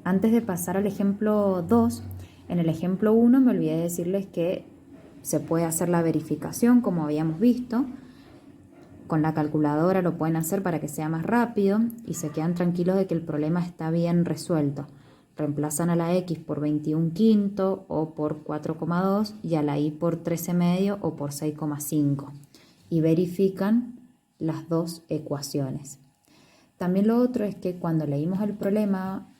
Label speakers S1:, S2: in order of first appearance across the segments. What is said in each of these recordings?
S1: Antes de pasar al ejemplo 2, en el ejemplo 1 me olvidé de decirles que se puede hacer la verificación como habíamos visto. Con la calculadora lo pueden hacer para que sea más rápido y se quedan tranquilos de que el problema está bien resuelto. Reemplazan a la x por 21/5 o por 4,2 y a la y por 13,5 o por 6,5 y verifican las dos ecuaciones. También lo otro es que cuando leímos el problema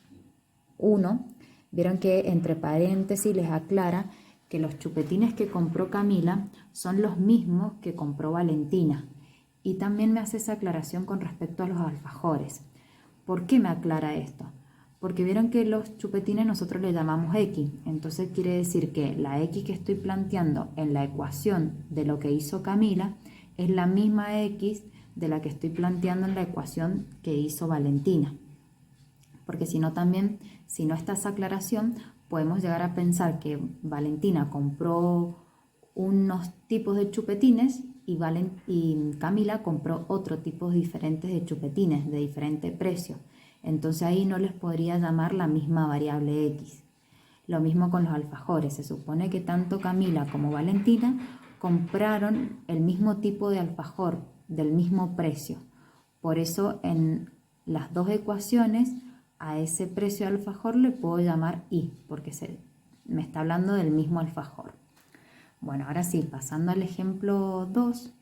S1: 1, vieron que entre paréntesis les aclara que los chupetines que compró Camila son los mismos que compró Valentina. Y también me hace esa aclaración con respecto a los alfajores. ¿Por qué me aclara esto? Porque vieron que los chupetines nosotros le llamamos X. Entonces quiere decir que la X que estoy planteando en la ecuación de lo que hizo Camila es la misma X de la que estoy planteando en la ecuación que hizo Valentina. Porque si no también, si no está esa aclaración, podemos llegar a pensar que Valentina compró unos tipos de chupetines y Camila compró otros tipos diferentes de chupetines de diferente precio. Entonces ahí no les podría llamar la misma variable X. Lo mismo con los alfajores. Se supone que tanto Camila como Valentina compraron el mismo tipo de alfajor del mismo precio. Por eso en las dos ecuaciones a ese precio de alfajor le puedo llamar Y, porque me está hablando del mismo alfajor. Bueno, ahora sí, pasando al ejemplo 2.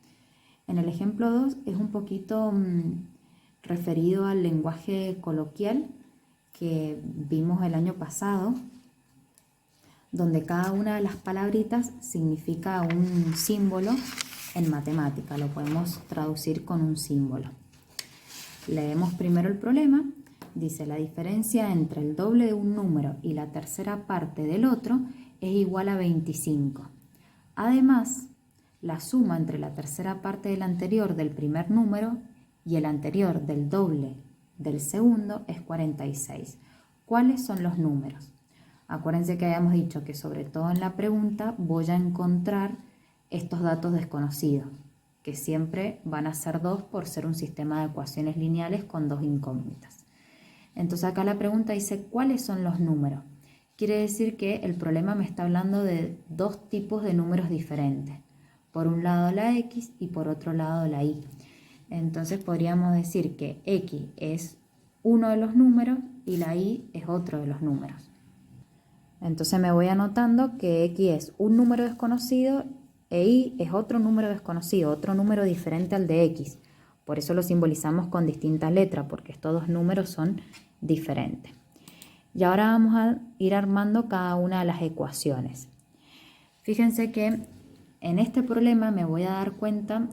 S1: En el ejemplo 2 es un poquito referido al lenguaje coloquial que vimos el año pasado, donde cada una de las palabritas significa un símbolo en matemática. Lo podemos traducir con un símbolo. Leemos primero el problema. Dice, la diferencia entre el doble de un número y la tercera parte del otro es igual a 25. Además, la suma entre la tercera parte del anterior del primer número y el anterior del doble del segundo es 46. ¿Cuáles son los números? Acuérdense que habíamos dicho que sobre todo en la pregunta voy a encontrar estos datos desconocidos, que siempre van a ser 2 por ser un sistema de ecuaciones lineales con dos incógnitas. Entonces acá la pregunta dice, ¿cuáles son los números? Quiere decir que el problema me está hablando de dos tipos de números diferentes. Por un lado la X y por otro lado la Y. Entonces podríamos decir que X es uno de los números y la Y es otro de los números. Entonces me voy anotando que X es un número desconocido e Y es otro número desconocido, otro número diferente al de X. Por eso lo simbolizamos con distintas letras, porque estos dos números son diferentes. Y ahora vamos a ir armando cada una de las ecuaciones. Fíjense que en este problema me voy a dar cuenta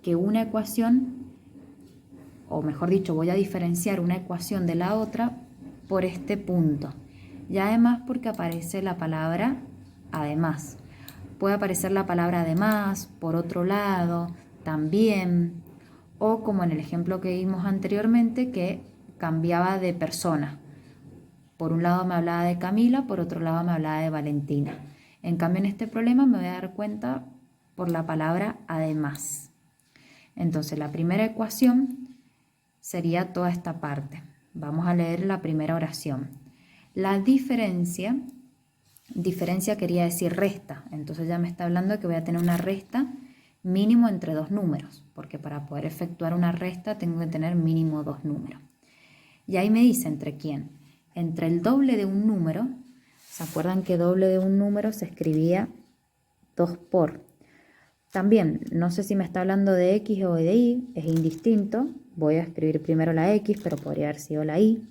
S1: que una ecuación, o mejor dicho, voy a diferenciar una ecuación de la otra por este punto. Y además porque aparece la palabra además. Puede aparecer la palabra además, por otro lado, también, o como en el ejemplo que vimos anteriormente, que cambiaba de persona. Por un lado me hablaba de Camila, por otro lado me hablaba de Valentina. En cambio en este problema me voy a dar cuenta por la palabra además. Entonces la primera ecuación sería toda esta parte. Vamos a leer la primera oración. La diferencia quería decir resta, entonces ya me está hablando de que voy a tener una resta mínimo entre dos números, porque para poder efectuar una resta tengo que tener mínimo dos números. Y ahí me dice entre quién. Entre el doble de un número, ¿se acuerdan que doble de un número se escribía 2 por? También, no sé si me está hablando de X o de Y, es indistinto. Voy a escribir primero la X, pero podría haber sido la Y.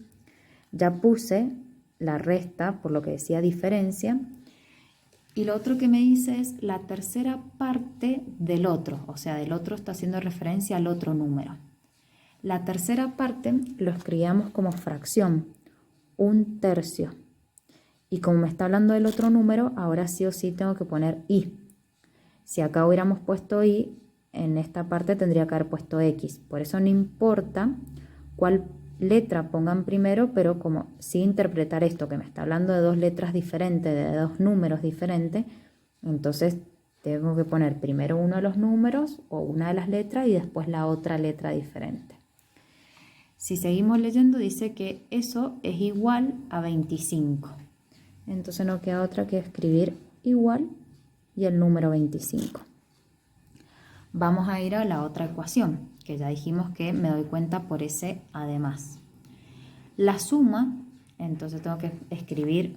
S1: Ya puse la resta, por lo que decía diferencia. Y lo otro que me dice es la tercera parte del otro, o sea, del otro está haciendo referencia al otro número. La tercera parte lo escribíamos como fracción, 1/3. Y como me está hablando del otro número, ahora sí o sí tengo que poner Y. Si acá hubiéramos puesto Y, en esta parte tendría que haber puesto X. Por eso no importa cuál letra pongan primero, pero como sí interpretar esto, que me está hablando de dos letras diferentes, de dos números diferentes, entonces tengo que poner primero uno de los números o una de las letras y después la otra letra diferente. Si seguimos leyendo dice que eso es igual a 25. Entonces no queda otra que escribir igual y el número 25. Vamos a ir a la otra ecuación, que ya dijimos que me doy cuenta por ese además. La suma, entonces tengo que escribir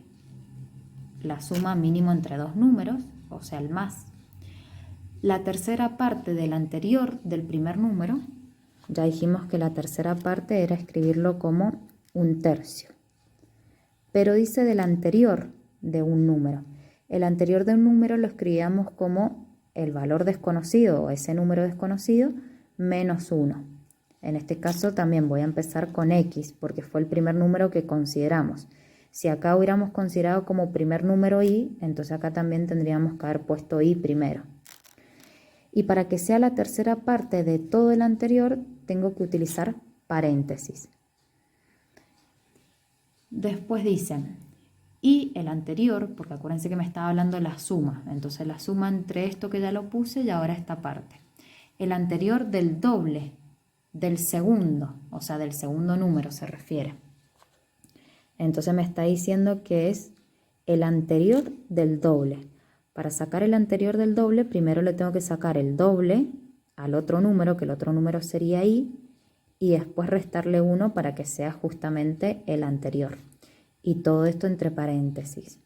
S1: la suma mínimo entre dos números, o sea, el más. La tercera parte del anterior del primer número, ya dijimos que la tercera parte era escribirlo como un tercio. Pero dice del anterior de un número. El anterior de un número lo escribíamos como el valor desconocido o ese número desconocido menos 1. En este caso también voy a empezar con x porque fue el primer número que consideramos. Si acá hubiéramos considerado como primer número y, entonces acá también tendríamos que haber puesto y primero. Y para que sea la tercera parte de todo el anterior, tengo que utilizar paréntesis. Después dicen, y el anterior, porque acuérdense que me estaba hablando de la suma, entonces la suma entre esto que ya lo puse y ahora esta parte. El anterior del doble del segundo, o sea, del segundo número se refiere. Entonces me está diciendo que es el anterior del doble. Para sacar el anterior del doble, primero le tengo que sacar el doble al otro número, que el otro número sería y después restarle 1 para que sea justamente el anterior. Y todo esto entre paréntesis.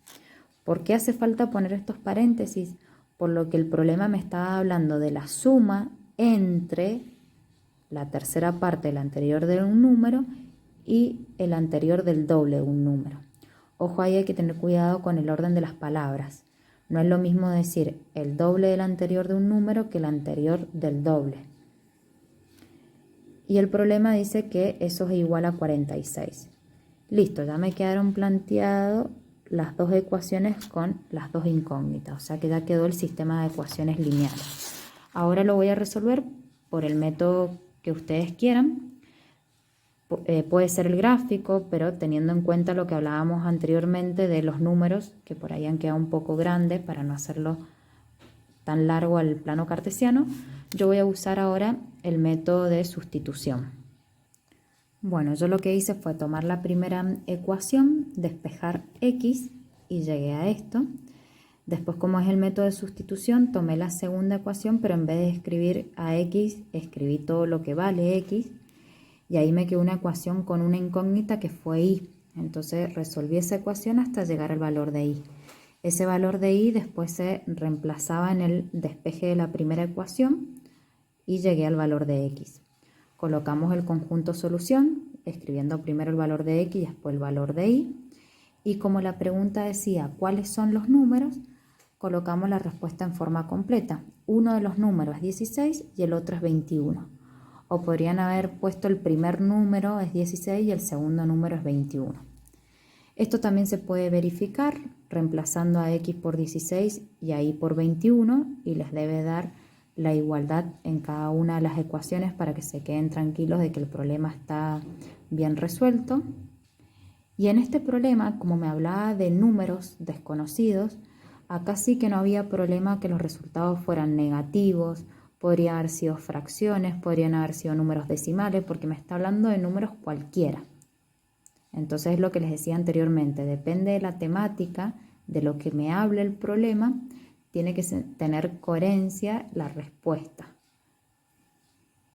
S1: ¿Por qué hace falta poner estos paréntesis? Por lo que el problema me estaba hablando de la suma entre la tercera parte del anterior de un número y el anterior del doble de un número. Ojo, ahí hay que tener cuidado con el orden de las palabras. No es lo mismo decir el doble del anterior de un número que el anterior del doble. Y el problema dice que eso es igual a 46. Listo, ya me quedaron planteadas las dos ecuaciones con las dos incógnitas. O sea que ya quedó el sistema de ecuaciones lineales. Ahora lo voy a resolver por el método que ustedes quieran. Puede ser el gráfico, pero teniendo en cuenta lo que hablábamos anteriormente de los números, que por ahí han quedado un poco grandes para no hacerlo tan largo al plano cartesiano, yo voy a usar ahora el método de sustitución. Bueno, yo lo que hice fue tomar la primera ecuación, despejar x y llegué a esto. Después, como es el método de sustitución, tomé la segunda ecuación, pero en vez de escribir a x, escribí todo lo que vale x. Y ahí me quedó una ecuación con una incógnita que fue y. Entonces resolví esa ecuación hasta llegar al valor de y. Ese valor de y después se reemplazaba en el despeje de la primera ecuación y llegué al valor de x. Colocamos el conjunto solución, escribiendo primero el valor de x y después el valor de y. Y como la pregunta decía cuáles son los números, colocamos la respuesta en forma completa. Uno de los números es 16 y el otro es 21. O podrían haber puesto el primer número es 16 y el segundo número es 21. Esto también se puede verificar reemplazando a x por 16 y a y por 21 y les debe dar la igualdad en cada una de las ecuaciones para que se queden tranquilos de que el problema está bien resuelto. Y en este problema, como me hablaba de números desconocidos, acá sí que no había problema que los resultados fueran negativos. Podría haber sido fracciones, podrían haber sido números decimales, porque me está hablando de números cualquiera. Entonces es lo que les decía anteriormente, depende de la temática, de lo que me hable el problema, tiene que tener coherencia la respuesta.